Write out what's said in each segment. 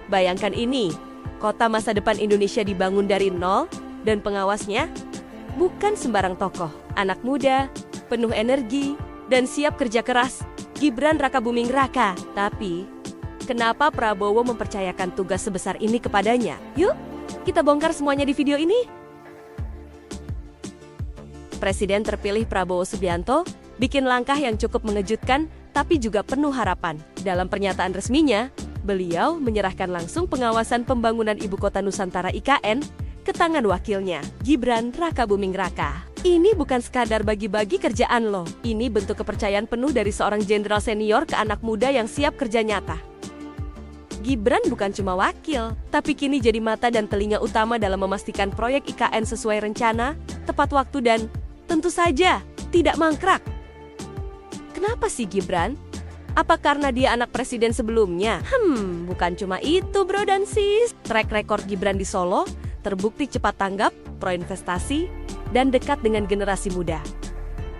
Bayangkan ini, kota masa depan Indonesia dibangun dari nol, dan pengawasnya bukan sembarang tokoh. Anak muda, penuh energi, dan siap kerja keras, Gibran Rakabuming Raka. Tapi, kenapa Prabowo mempercayakan tugas sebesar ini kepadanya? Yuk, kita bongkar semuanya di video ini. Presiden terpilih Prabowo Subianto bikin langkah yang cukup mengejutkan, tapi juga penuh harapan. Dalam pernyataan resminya, beliau menyerahkan langsung pengawasan pembangunan Ibu Kota Nusantara IKN ke tangan wakilnya, Gibran Rakabuming Raka. Ini bukan sekadar bagi-bagi kerjaan loh. Ini bentuk kepercayaan penuh dari seorang jenderal senior ke anak muda yang siap kerja nyata. Gibran bukan cuma wakil, tapi kini jadi mata dan telinga utama dalam memastikan proyek IKN sesuai rencana, tepat waktu dan, tentu saja, tidak mangkrak. Kenapa sih Gibran? Apa karena dia anak presiden sebelumnya? Bukan cuma itu bro dan sis. Track record Gibran di Solo terbukti cepat tanggap, pro-investasi, dan dekat dengan generasi muda.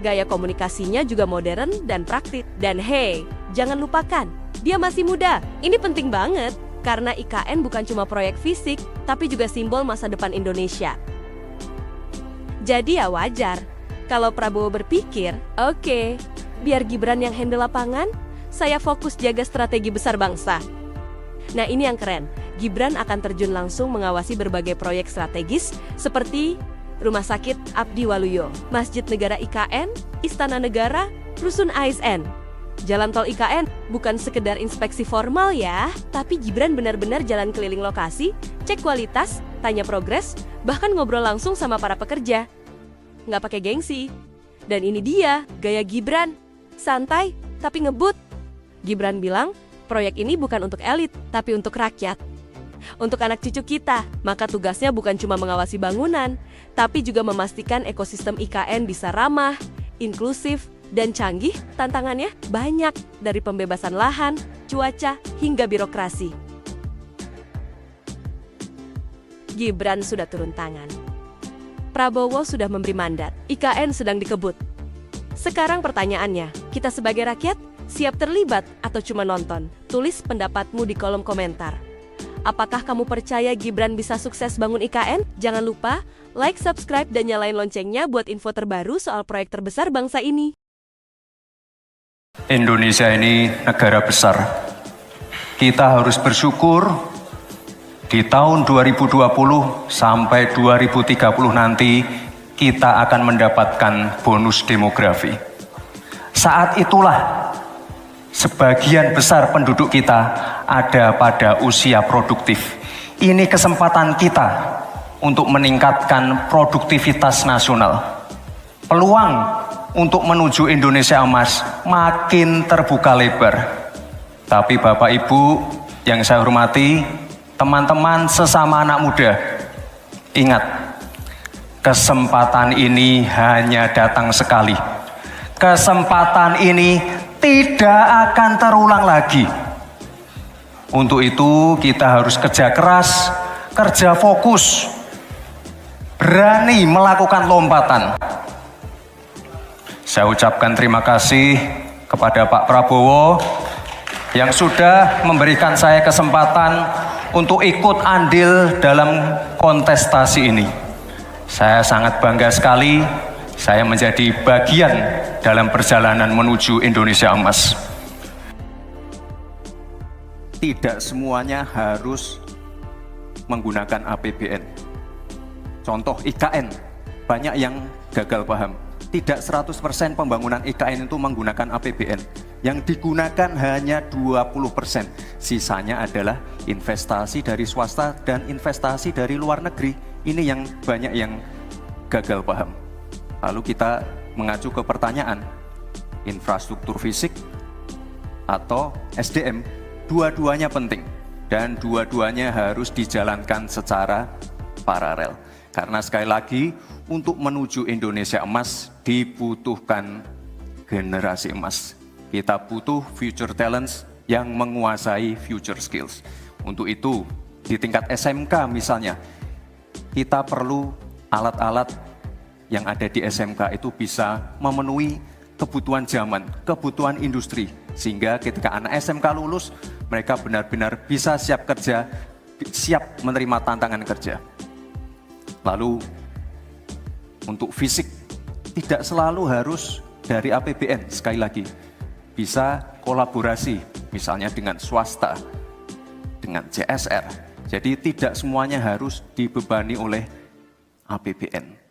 Gaya komunikasinya juga modern dan praktis. Dan hey, jangan lupakan, dia masih muda. Ini penting banget, karena IKN bukan cuma proyek fisik, tapi juga simbol masa depan Indonesia. Jadi ya wajar, kalau Prabowo berpikir, oke, biar Gibran yang handle lapangan, saya fokus jaga strategi besar bangsa. Nah ini yang keren, Gibran akan terjun langsung mengawasi berbagai proyek strategis seperti Rumah Sakit Abdi Waluyo, Masjid Negara IKN, Istana Negara, Rusun ASN. Jalan tol IKN bukan sekedar inspeksi formal ya, tapi Gibran benar-benar jalan keliling lokasi, cek kualitas, tanya progres, bahkan ngobrol langsung sama para pekerja. Nggak pakai gengsi. Dan ini dia, gaya Gibran. Santai, tapi ngebut. Gibran bilang, proyek ini bukan untuk elit, tapi untuk rakyat. Untuk anak cucu kita, maka tugasnya bukan cuma mengawasi bangunan, tapi juga memastikan ekosistem IKN bisa ramah, inklusif, dan canggih. Tantangannya banyak, dari pembebasan lahan, cuaca, hingga birokrasi. Gibran sudah turun tangan. Prabowo sudah memberi mandat, IKN sedang dikebut. Sekarang pertanyaannya, kita sebagai rakyat, siap terlibat atau cuma nonton? Tulis pendapatmu di kolom komentar. Apakah kamu percaya Gibran bisa sukses bangun IKN? Jangan lupa, like, subscribe, dan nyalain loncengnya buat info terbaru soal proyek terbesar bangsa ini. Indonesia ini negara besar. Kita harus bersyukur di tahun 2020 sampai 2030 nanti kita akan mendapatkan bonus demografi. Saat itulah sebagian besar penduduk kita ada pada usia produktif. Ini kesempatan kita untuk meningkatkan produktivitas nasional. Peluang untuk menuju Indonesia emas makin terbuka lebar. Tapi Bapak Ibu yang saya hormati, teman-teman sesama anak muda, ingat, kesempatan ini hanya datang sekali. Kesempatan ini tidak akan terulang lagi. Untuk itu kita harus kerja keras, kerja fokus, berani melakukan lompatan. Saya ucapkan terima kasih kepada Pak Prabowo yang sudah memberikan saya kesempatan untuk ikut andil dalam kontestasi ini. Saya sangat bangga sekali, saya menjadi bagian dalam perjalanan menuju Indonesia emas. Tidak semuanya harus menggunakan APBN. Contoh IKN, banyak yang gagal paham. Tidak 100% pembangunan IKN itu menggunakan APBN. Yang digunakan hanya 20%. Sisanya adalah investasi dari swasta dan investasi dari luar negeri. Ini yang banyak yang gagal paham. Lalu kita mengacu ke pertanyaan, infrastruktur fisik atau SDM, dua-duanya penting. Dan dua-duanya harus dijalankan secara paralel. Karena sekali lagi, untuk menuju Indonesia emas dibutuhkan generasi emas. Kita butuh future talents yang menguasai future skills. Untuk itu, di tingkat SMK misalnya, kita perlu alat-alat yang ada di SMK itu bisa memenuhi kebutuhan zaman, kebutuhan industri. Sehingga ketika anak SMK lulus, mereka benar-benar bisa siap kerja, siap menerima tantangan kerja. Lalu untuk fisik, tidak selalu harus dari APBN, sekali lagi. Bisa kolaborasi, misalnya dengan swasta, dengan CSR. Jadi tidak semuanya harus dibebani oleh APBN.